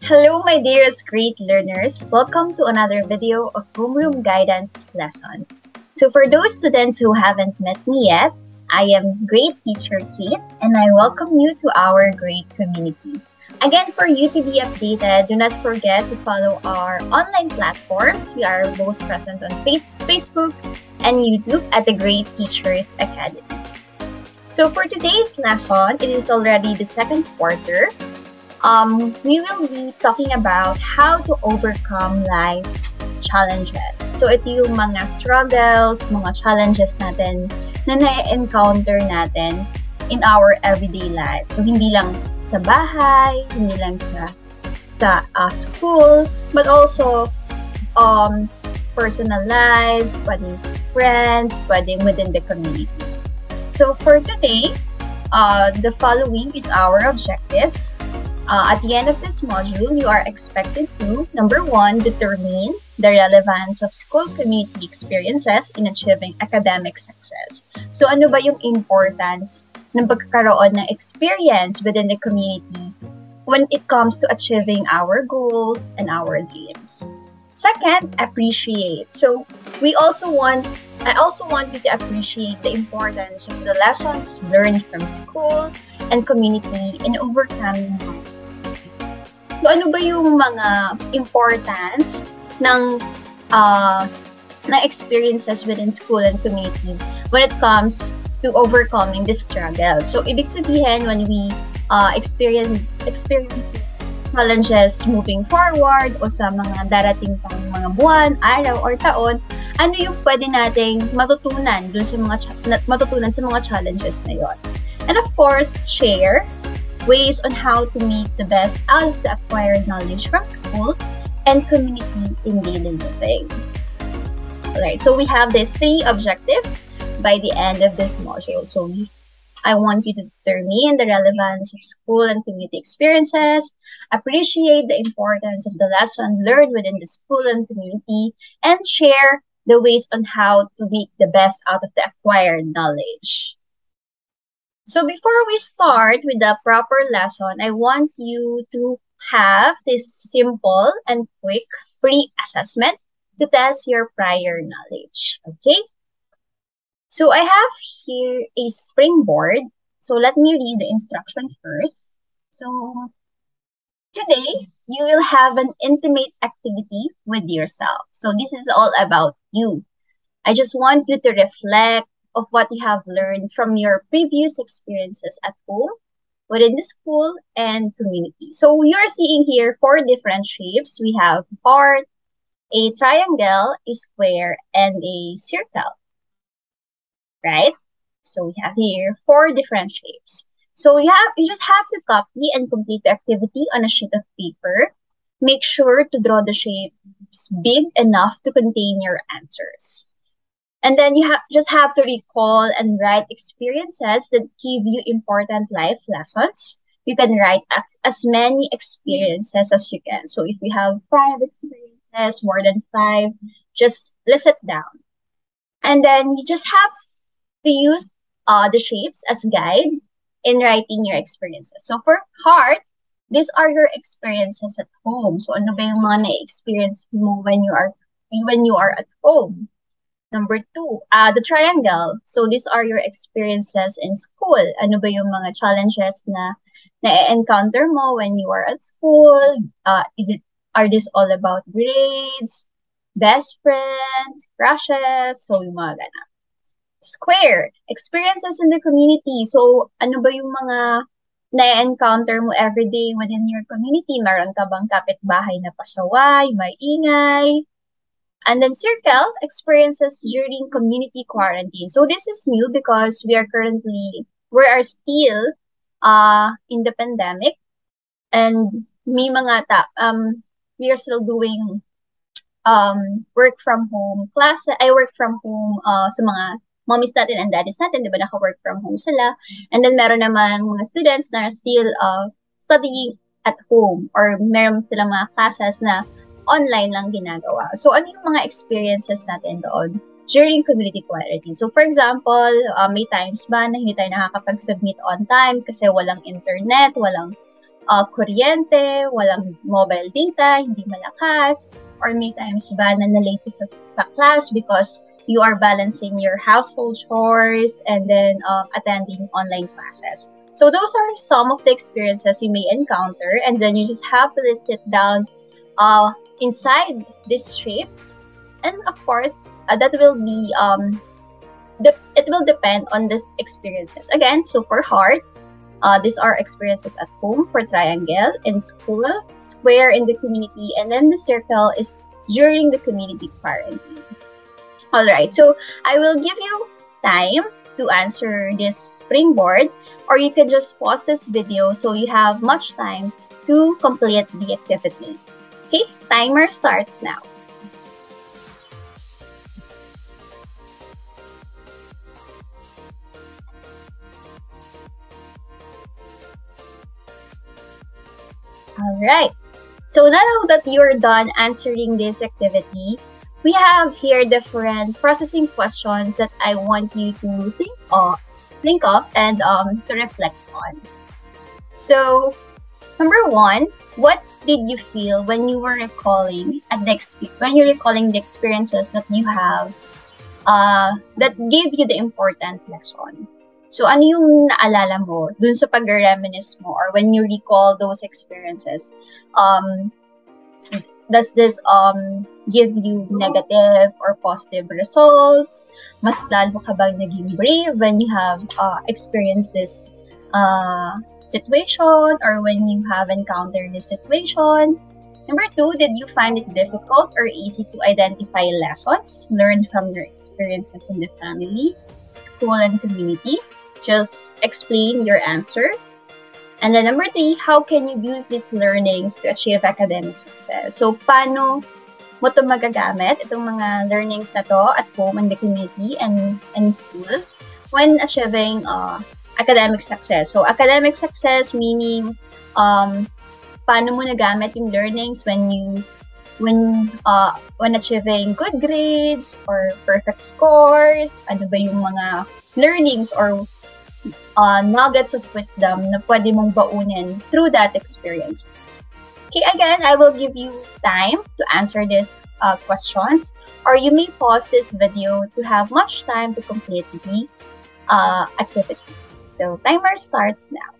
Hello, my dearest great learners. Welcome to another video of Homeroom Guidance lesson. So for those students who haven't met me yet, I am Great Teacher Kate and I welcome you to our great community. Again, for you to be updated, do not forget to follow our online platforms. We are both present on Facebook and YouTube at the Great Teachers Academy. So for today's lesson, it is already the second quarter. We will be talking about how to overcome life challenges. So ito yung mga struggles, mga challenges natin na na-encounter natin in our everyday life. So hindi lang sa bahay, hindi lang sa school, but also personal lives, pwedeng friends, pwedeng within the community. So for today, the following is our objectives. At the end of this module, you are expected to, number 1, determine the relevance of school community experiences in achieving academic success. So ano ba yung importance ng pagkakaroon ng experience within the community when it comes to achieving our goals and our dreams? Second, appreciate. So I also want you to appreciate the importance of the lessons learned from school and community in overcoming. So ano ba yung mga importance ng experiences within school and community when it comes to overcoming the struggle? So ibig sabihin, when we experience challenges moving forward o sa mga darating pang mga buwan, araw, or taon, ano yung pwede nating matutunan sa mga challenges na yon? And of course, share ways on how to make the best out of the acquired knowledge from school and community in daily living. Alright, so we have these 3 objectives by the end of this module. So I want you to determine the relevance of school and community experiences, appreciate the importance of the lesson learned within the school and community, and share the ways on how to make the best out of the acquired knowledge. So before we start with the proper lesson, I want you to have this simple and quick pre-assessment to test your prior knowledge, okay? So I have here a springboard. So let me read the instruction first. So today, you will have an intimate activity with yourself. So this is all about you. I just want you to reflect of what you have learned from your previous experiences at home, within the school, and community. So you're seeing here 4 different shapes. We have heart, a triangle, a square, and a circle. Right? So we have here 4 different shapes. So you just have to copy and complete the activity on a sheet of paper. Make sure to draw the shapes big enough to contain your answers. And then you just have to recall and write experiences that give you important life lessons. You can write as many experiences as you can. So if you have 5 experiences, more than 5, just list it down. And then you just have to use the shapes as guide in writing your experiences. So for heart, these are your experiences at home. So ano ba yung mga na-experience mo when you are at home? Number 2, the triangle. So these are your experiences in school. Ano ba yung mga challenges na na-encounter mo when you are at school? Are these all about grades, best friends, crushes? So yung mga ganun. Square, experiences in the community. So ano ba yung mga na-encounter mo everyday within your community? Meron ka bang kapitbahay na pasaway, may ingay? And then circle, experiences during community quarantine. So this is new because we are still in the pandemic, and we are still doing work from home class. I work from home sa mga mommies natin and daddies natin, di ba, naka-work from home sila. And then meron naman mga students na still studying at home, or meron silang mga classes na online lang ginagawa. So, ano yung mga experiences natin doon during community quarantine? So, for example, may times ba na hindi tayo nakakapag-submit on time kasi walang internet, walang kuryente, walang mobile data, hindi malakas, or may times ba na late sa class because you are balancing your household chores and then attending online classes. So those are some of the experiences you may encounter, and then you just have to sit down inside these shapes, and of course that will be it will depend on these experiences. Again, so for heart, these are experiences at home. For triangle, in school, square in the community, and then the circle is during the community quarantine. All right, so I will give you time to answer this springboard, or you can just pause this video so you have much time to complete the activity. Okay, timer starts now. All right, so now that you're done answering this activity, we have here different processing questions that I want you to think of and to reflect on. So, number one, what did you feel when you were recalling the experiences that you have that gave you the important lesson? So, ano yung naalala mo dun sa pag-reminisce mo, or when you recall those experiences? Does this give you negative or positive results? Mas lalo ka bang naging brave when you have experienced this situation, or when you have encountered this situation? Number two, did you find it difficult or easy to identify lessons learned from your experiences in the family, school, and community? Just explain your answer. And then number three, how can you use these learnings to achieve academic success? So, paano mo ito magagamit, itong mga learnings na to at home, in the community, and school, when achieving academic success? So, academic success meaning, paano mo nagamit yung learnings when achieving good grades or perfect scores? Ano ba yung mga learnings or nuggets of wisdom na pwede mong baunin through that experiences? Okay, again, I will give you time to answer these questions, or you may pause this video to have much time to complete the activity. So, timer starts now.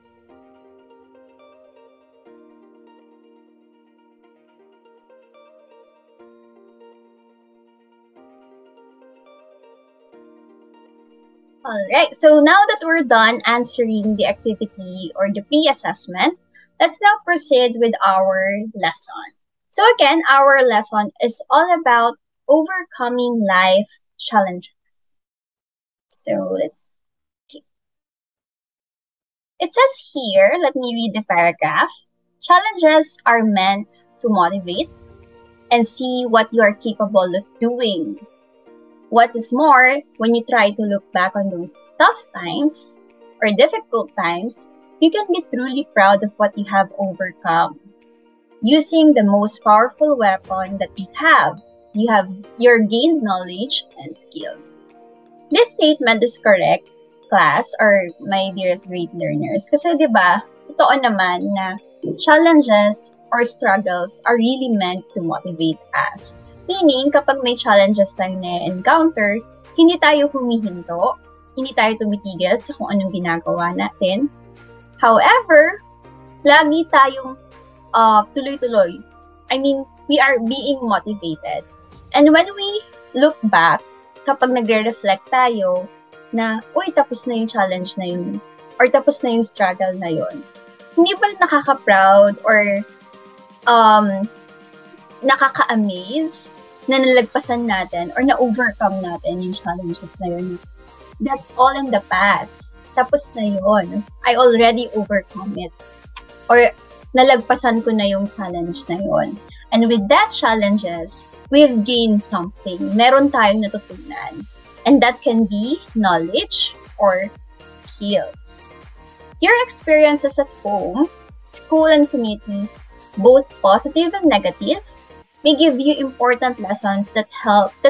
Alright, so now that we're done answering the activity or the pre-assessment, let's now proceed with our lesson. So again, our lesson is all about overcoming life challenges. So it says here, let me read the paragraph. Challenges are meant to motivate and see what you are capable of doing. What is more, when you try to look back on those tough times or difficult times, you can be truly proud of what you have overcome. Using the most powerful weapon that you have your gained knowledge and skills. This statement is correct, class, or my dearest great learners. Kasi diba, totoo naman na challenges or struggles are really meant to motivate us. Meaning, kapag may challenges tayo na-encounter, hindi tayo humihinto, hindi tayo tumitigil sa kung anong ginagawa natin. However, lagi tayong tuloy-tuloy. I mean, we are being motivated. And when we look back, kapag nagre-reflect tayo na, uy, tapos na yung challenge na yun, or tapos na yung struggle na yun, hindi ba nakaka-proud or nakaka-amaze na nalagpasan natin or na-overcome natin yung challenges na yun? That's all in the past. Tapos na yun. I already overcome it. Or nalagpasan ko na yung challenge na yun. And with that challenges, we've gained something. Meron tayong natutunan. And that can be knowledge or skills. Your experiences at home, school, and community, both positive and negative, may give you important lessons that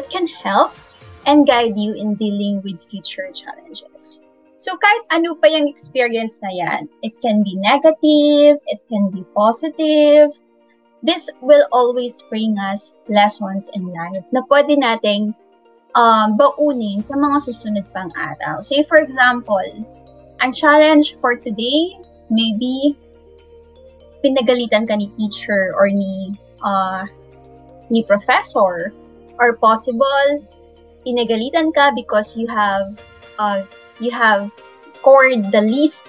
can help and guide you in dealing with future challenges. So kahit ano pa yung experience na yan, it can be negative, it can be positive, this will always bring us lessons in life na pwede nating baunin sa mga susunod pang araw. Say for example, ang challenge for today, maybe pinagalitan ka ni teacher or ni professor, or possible pinagalitan ka because you have scored the least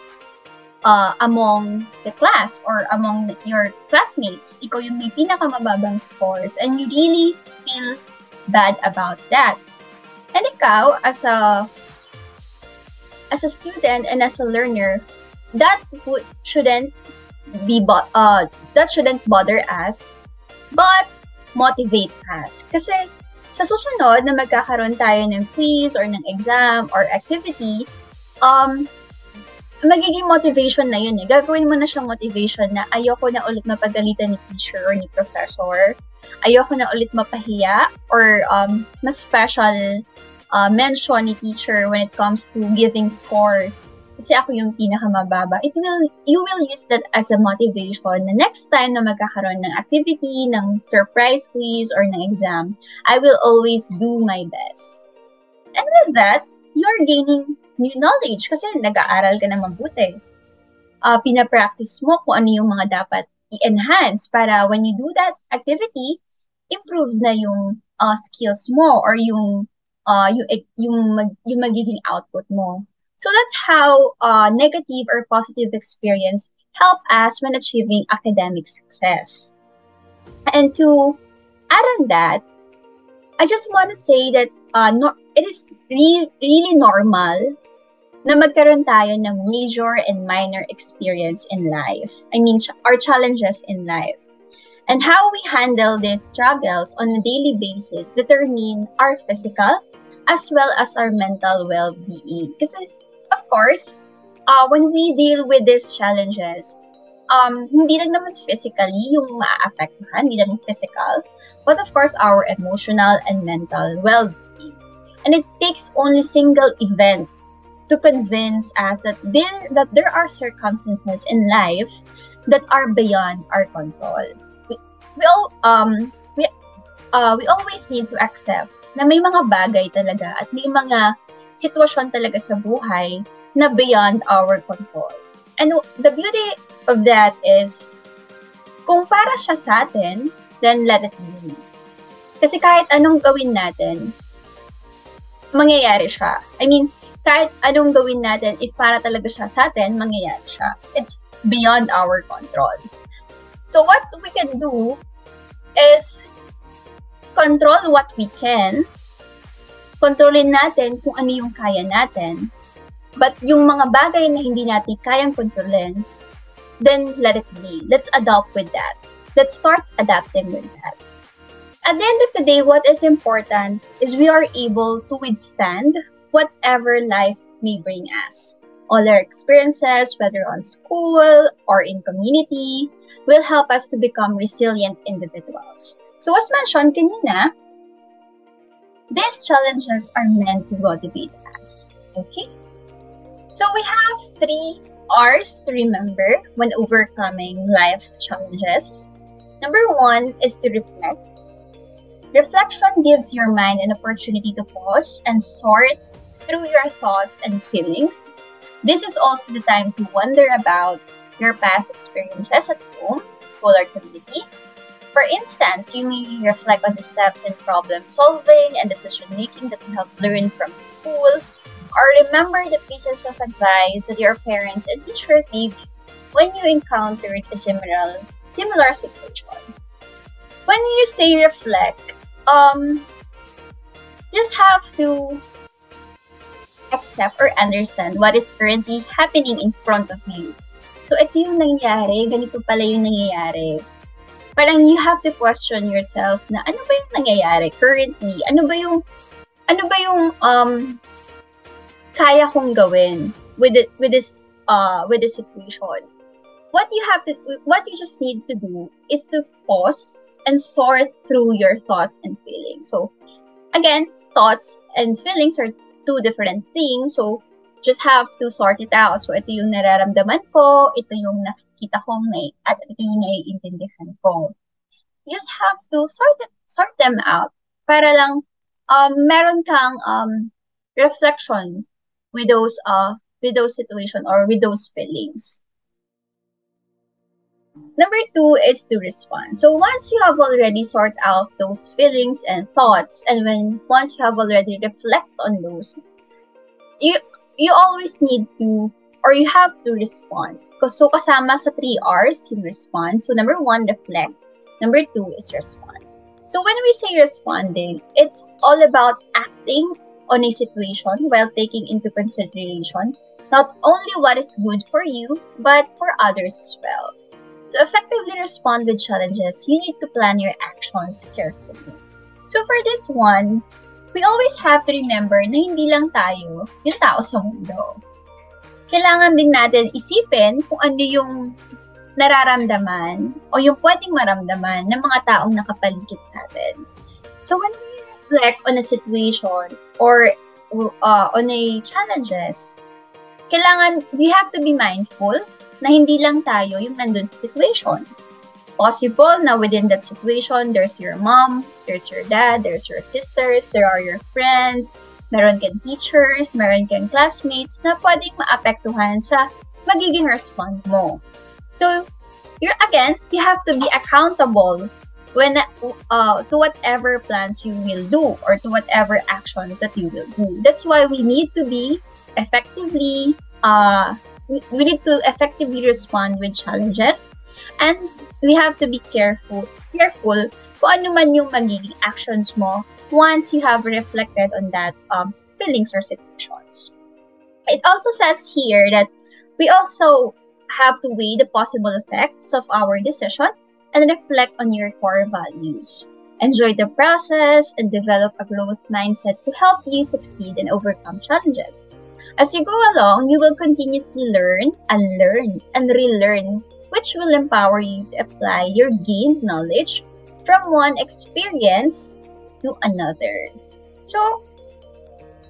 among the class or among your classmates. Ikaw yung may pinakamababang scores and you really feel bad about that. And ikaw, as a student and as a learner, that shouldn't bother us, but motivate us. Kasi sa susunod na magkakaroon tayo ng quiz or ng exam or activity, magiging motivation na yun eh. Gagawin mo na siyang motivation na ayoko na ulit mapagalitan ni teacher or ni professor. Ayoko na ulit mapahiya or mas special mention ni teacher when it comes to giving scores. Kasi ako yung pinakamababa. You will use that as a motivation na next time na magkakaroon ng activity, ng surprise quiz, or ng exam, I will always do my best. And with that, you're gaining new knowledge kasi nag-aaral ka na mabuti. Pinapractice mo kung ano yung mga dapat i-enhance para when you do that activity, improve na yung skills mo or yung magiging output mo. So that's how negative or positive experience help us when achieving academic success. And to add on that, I just want to say that it is really normal na magkaroon tayo ng major and minor experience in life. I mean, our challenges in life. And how we handle these struggles on a daily basis determine our physical as well as our mental well-being. Kasi, of course, when we deal with these challenges, hindi lang naman physically yung ma-affectahan, hindi lang physical, but of course, our emotional and mental well-being. And it takes only single event to convince us that there are circumstances in life that are beyond our control. We always need to accept na may mga bagay talaga at may mga sitwasyon talaga sa buhay na beyond our control. And the beauty of that is, kung para siya sa atin, then let it be. Kasi kahit anong gawin natin, mangyayari siya. I mean, kahit anong gawin natin, if para talaga siya sa atin, mangyayari siya. It's beyond our control. So what we can do is control what we can. Kontrolin natin kung ano yung kaya natin. But yung mga bagay na hindi natin kayang kontrolin, then let it be. Let's adopt with that. Let's start adapting with that. At the end of the day, what is important is we are able to withstand whatever life may bring us. All our experiences, whether on school or in community, will help us to become resilient individuals. So as mentioned kanina, these challenges are meant to motivate us. Okay? So we have 3 R's to remember when overcoming life challenges. Number 1 is to reflect. Reflection gives your mind an opportunity to pause and sort through your thoughts and feelings. This is also the time to wonder about your past experiences at home, school, or community. For instance, you may reflect on the steps in problem solving and decision making that you have learned from school, or remember the pieces of advice that your parents and teachers gave you when you encountered a similar situation. When you say reflect, just have to accept or understand what is currently happening in front of you. So, ito yung nangyayari, ganito pala yung nangyayari. Parang you have to question yourself na ano ba yung nangyayari currently? Ano ba yung kaya kong gawin with this situation? What you just need to do is to pause and sort through your thoughts and feelings. So, again, thoughts and feelings are 2 different things. So, just have to sort it out. So, ito yung nararamdaman ko, ito yung nakikita ko, at ito yung naiintindihan ko. You just have to sort them out para lang meron kang reflection with those situation or with those feelings. Number 2 is to respond. So once you have already sorted out those feelings and thoughts, and once you have already reflect on those, you always need to, or you have to respond. So kasama sa 3 R's yung respond. So number 1, reflect. Number 2 is respond. So when we say responding, it's all about acting on a situation while taking into consideration not only what is good for you, but for others as well. To effectively respond with challenges, you need to plan your actions carefully. So for this one, we always have to remember na hindi lang tayo yung tao sa mundo. Kailangan din natin isipin kung ano yung nararamdaman o yung pwedeng maramdaman ng mga taong nakapaligid sa atin. So when we reflect on a situation or on a challenges, kailangan we have to be mindful na hindi lang tayo yung nandun sa situation. Possible na within that situation, there's your mom, there's your dad, there's your sisters, there are your friends, meron kang teachers, meron kang classmates na pwedeng maapektuhan sa magiging respond mo. So, you have to be accountable when to whatever plans you will do or to whatever actions that you will do. That's why we need to be effectively we need to effectively respond with challenges, and we have to be careful kung ano man yung magiging actions mo once you have reflected on that feelings or situations. It also says here that we also have to weigh the possible effects of our decision and reflect on your core values. Enjoy the process and develop a growth mindset to help you succeed and overcome challenges. As you go along, you will continuously learn, unlearn, and relearn, which will empower you to apply your gained knowledge from one experience to another. So,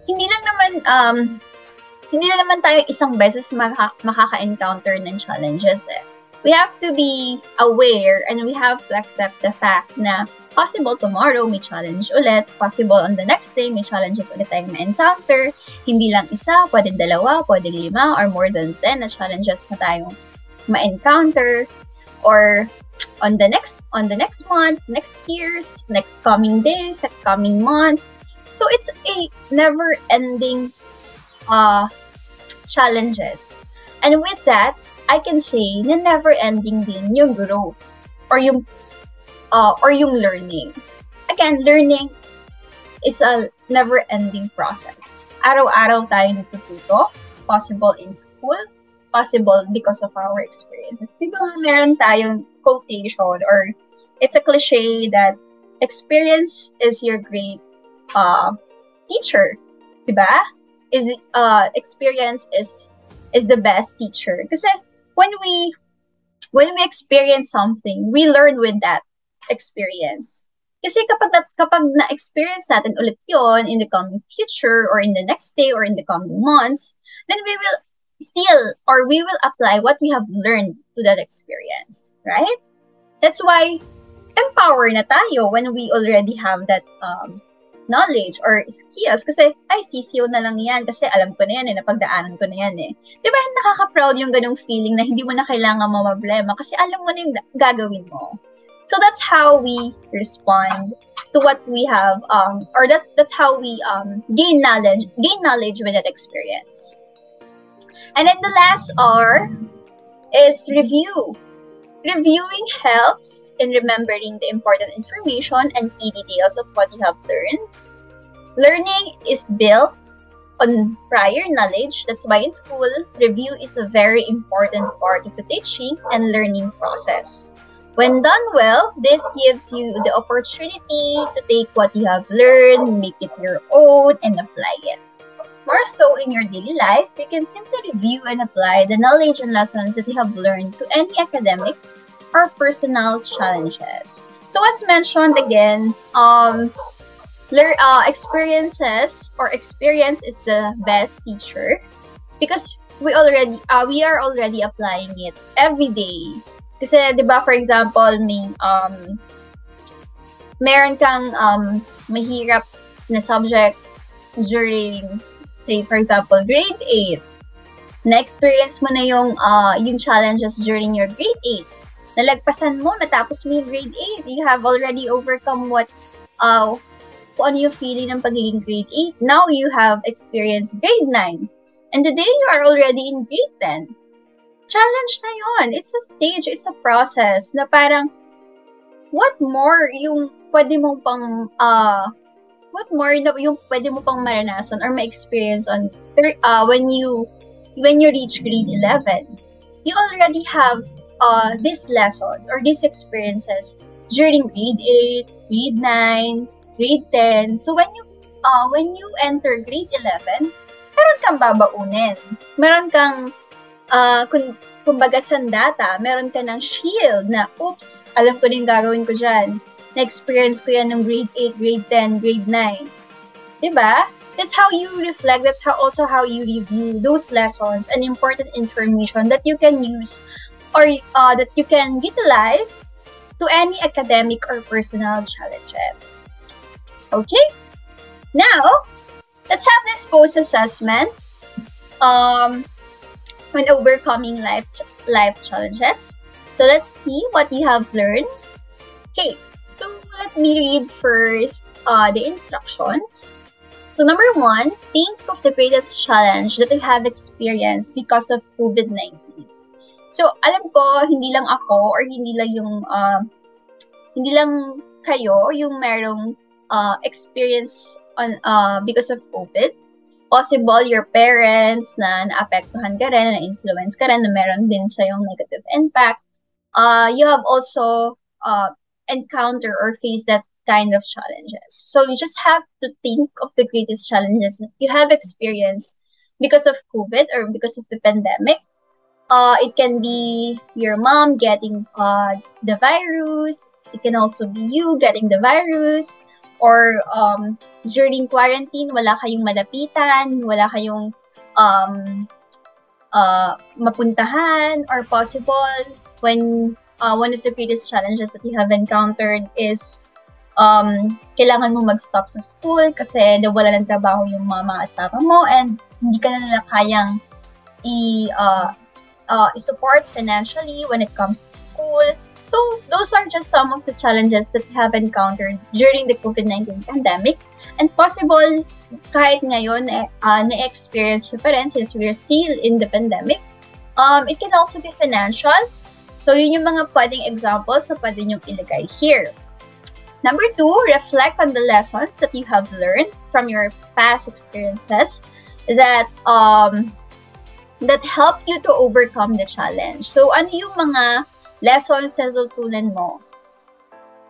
hindi lang naman tayo isang beses makaka-encounter ng challenges eh. We have to be aware and we have to accept the fact na possible tomorrow may challenge ulit, possible on the next day may challenges ulit tayong ma-encounter, hindi lang isa, pwedeng dalawa, pwedeng 5, or more than 10 na challenges na tayong ma-encounter, or on the next month, next years, next coming days, next coming months. So it's a never-ending challenges. And with that, I can say na never-ending din yung growth or yung learning. Again, learning is a never-ending process. Araw-araw tayo natututo, possible in school, possible because of our experiences. Diba meron tayong quotation or it's a cliche that experience is your great teacher. Diba? Experience is the best teacher. Kasi when we experience something, we learn with that experience. Kasi kapag na-experience natin ulit yon in the coming future or in the next day or in the coming months, then we will apply what we have learned to that experience, right? That's why empower na tayo when we already have that knowledge or skills. Kasi, sisiyo na lang yan. Kasi alam ko na yan napagdaanan ko na yan Diba, nakaka-proud yung ganung feeling na hindi mo na kailangan problema kasi alam mo na yung gagawin mo. So that's how we respond to what we have, or that's how we gain knowledge with that experience. And then the last R is review. Reviewing helps in remembering the important information and key details of what you have learned. Learning is built on prior knowledge. That's why in school, review is a very important part of the teaching and learning process. When done well, this gives you the opportunity to take what you have learned, make it your own, and apply it. More so in your daily life, you can simply review and apply the knowledge and lessons that you have learned to any academic or personal challenges. So as mentioned again, experience is the best teacher. because we are already applying it every day. Kasi 'di ba, for example, meron kang mahirap na subject during, say for example, grade 8. Na-experience mo na yung challenges during your grade 8. Nalagpasan mo, natapos mo yung grade 8. You have already overcome kung ano yung feeling ng pagiging grade 8. Now you have experienced grade 9. And today you are already in grade 10. Challenge na yon. It's a stage, it's a process na parang what more yung pwede mong yung pwede mo pang maranasan or ma-experience when you reach grade 11. You already have these lessons or these experiences during grade 8, grade 9, grade 10. So when you enter grade 11, meron kang babaunin. Meron kang kumbaga sandata, meron ka ng shield na, oops, alam ko din gagawin ko dyan. Na-experience ko yan ng grade 8, grade 10, grade 9. Diba? That's how you reflect. That's also how you review those lessons and important information that you can use or that you can utilize to any academic or personal challenges. Okay? Now, let's have this post-assessment when overcoming life's challenges. So let's see what you have learned. Okay, so let me read first the instructions. So number 1, think of the greatest challenge that you have experienced because of COVID-19. So alam ko, hindi lang ako or hindi lang kayo yung merong experience because of COVID. Possible your parents na naapektuhan ka rin, na-influence ka rin, na meron din sa yung negative impact. You have also encountered or faced that kind of challenges. So you just have to think of the greatest challenges that you have experienced because of COVID or because of the pandemic. It can be your mom getting the virus. It can also be you getting the virus. Or during quarantine, wala kayong malapitan, wala kayong mapuntahan, or possible when one of the greatest challenges that you have encountered is kailangan mo mag-stop sa school kasi nawala ng trabaho yung mama at papa mo and hindi ka na nila kayang i-support financially when it comes to school. So those are just some of the challenges that we have encountered during the COVID-19 pandemic. And possible, kahit ngayon, na-experience nyo pa rin since we're still in the pandemic. It can also be financial. So yun yung mga pwedeng examples na pwede nyong ilagay here. Number 2, reflect on the lessons that you have learned from your past experiences that help you to overcome the challenge. So ano yung mga lessons na tutunan mo?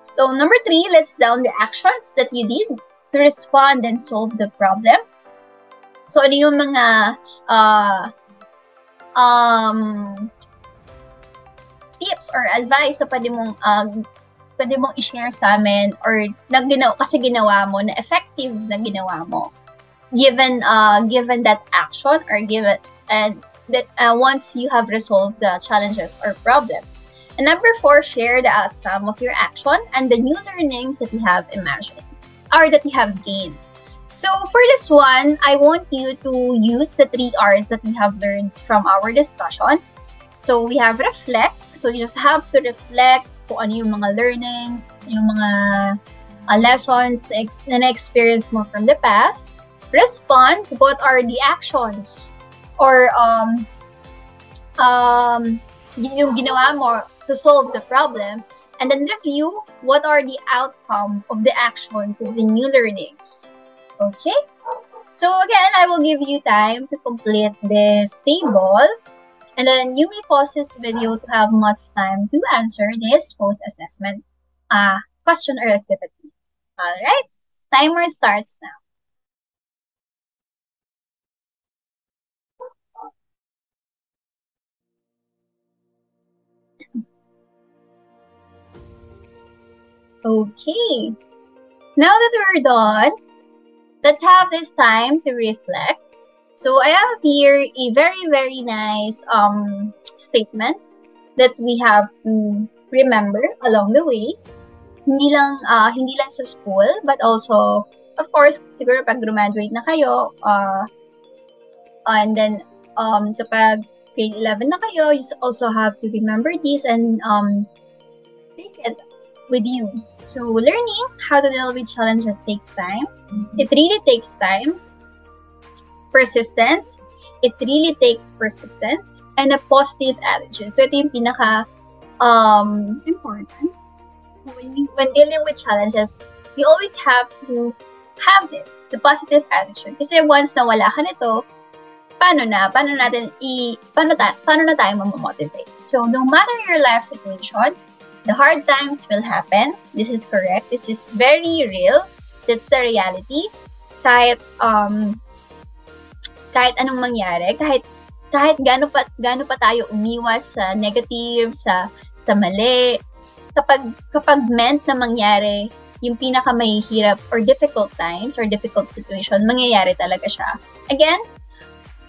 So number 3, list down the actions that you did to respond and solve the problem. So ano yung mga tips or advice na pwede mong i-share sa amin or kasi ginawa mo na effective na ginawa mo given that action or once you have resolved the challenges or problem. And number 4, share the outcome of your action and the new learnings that you have imagined or that you have gained. So for this one, I want you to use the 3 R's that we have learned from our discussion. So we have reflect. So you just have to reflect kung ano yung mga learnings, yung mga lessons na na-experience mo from the past. Respond, what are the actions or yung ginawa mo to solve the problem. And then review, what are the outcome of the actions of the new learnings. Okay? So again, I will give you time to complete this table. And then you may pause this video to have much time to answer this post-assessment question or activity. Alright? Timer starts now. Okay. Now that we're done, let's have this time to reflect. So I have here a very, very nice statement that we have to remember along the way. Hindi lang sa school, but also, of course, siguro pag graduate na kayo, and then kapag grade 11 na kayo, you also have to remember this and take it with you. So learning how to deal with challenges takes time. It really takes time. Persistence. It really takes persistence and a positive attitude. So ito yung pinaka important. When dealing with challenges, you always have to have this, the positive attitude. Kasi once na wala ka nito, paano na tayo mamomotivate? So no matter your life situation, the hard times will happen. This is correct. This is very real. That's the reality. Kahit anong mangyari, kahit gaano pa tayo umiwas sa negative, sa mali, kapag meant na mangyari yung pinakamahihirap or difficult times or difficult situation, mangyayari talaga siya. Again,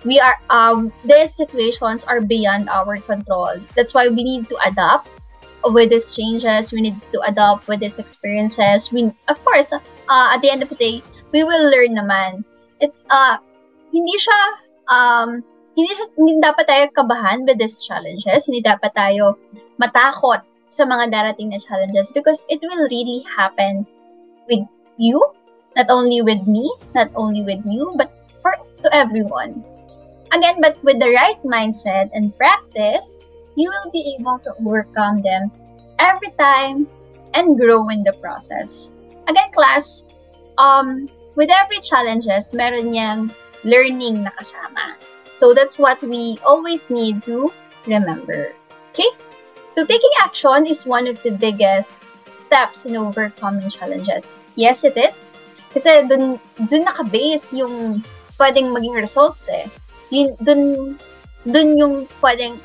these situations are beyond our control. That's why we need to adapt with these changes. We need to adapt with these experiences. Of course, at the end of the day, we will learn naman. It's hindi dapat tayo kabahan with these challenges. Hindi dapat tayo matakot sa mga darating na challenges because it will really happen with you, not only with me, not only with you, but to everyone. Again, but with the right mindset and practice, you will be able to overcome them every time and grow in the process. Again, class, with every challenges, meron niyang learning na kasama. So that's what we always need to remember. Okay? So taking action is one of the biggest steps in overcoming challenges. Yes, it is. Kasi dun naka-base yung pwedeng maging results eh. Dun yung pwedeng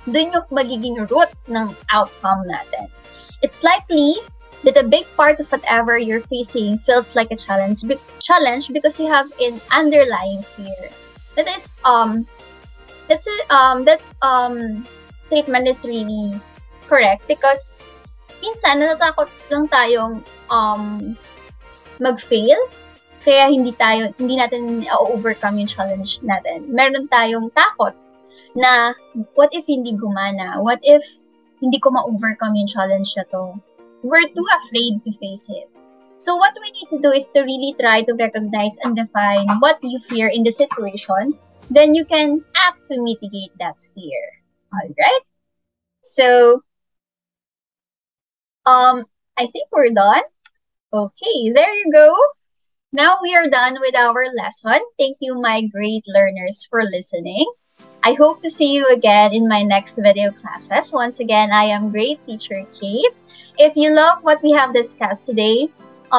dun yung magiging root ng outcome natin. It's likely that a big part of whatever you're facing feels like a challenge because you have an underlying fear. That statement is really correct because minsan natatakot lang tayong mag-fail kaya hindi natin overcome yung challenge natin. Meron tayong takot na what if hindi gumana? What if hindi ko ma-overcome yung challenge na to? We're too afraid to face it. So what we need to do is to really try to recognize and define what you fear in the situation. Then you can act to mitigate that fear. Alright? So, I think we're done. Okay, there you go. Now we are done with our lesson. Thank you, my great learners, for listening. I hope to see you again in my next video classes. Once again, I am Great Teacher Kate. If you love what we have discussed today,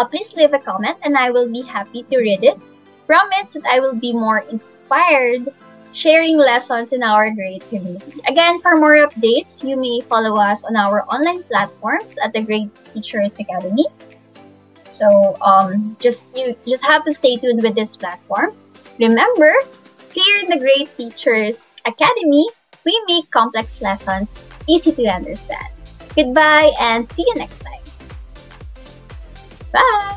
please leave a comment and I will be happy to read it. Promise that I will be more inspired sharing lessons in our great community. Again, for more updates, you may follow us on our online platforms at the Great Teachers Academy. So you just have to stay tuned with these platforms. Remember, here in the Great Teachers Academy, we make complex lessons easy to understand. Goodbye and see you next time. Bye!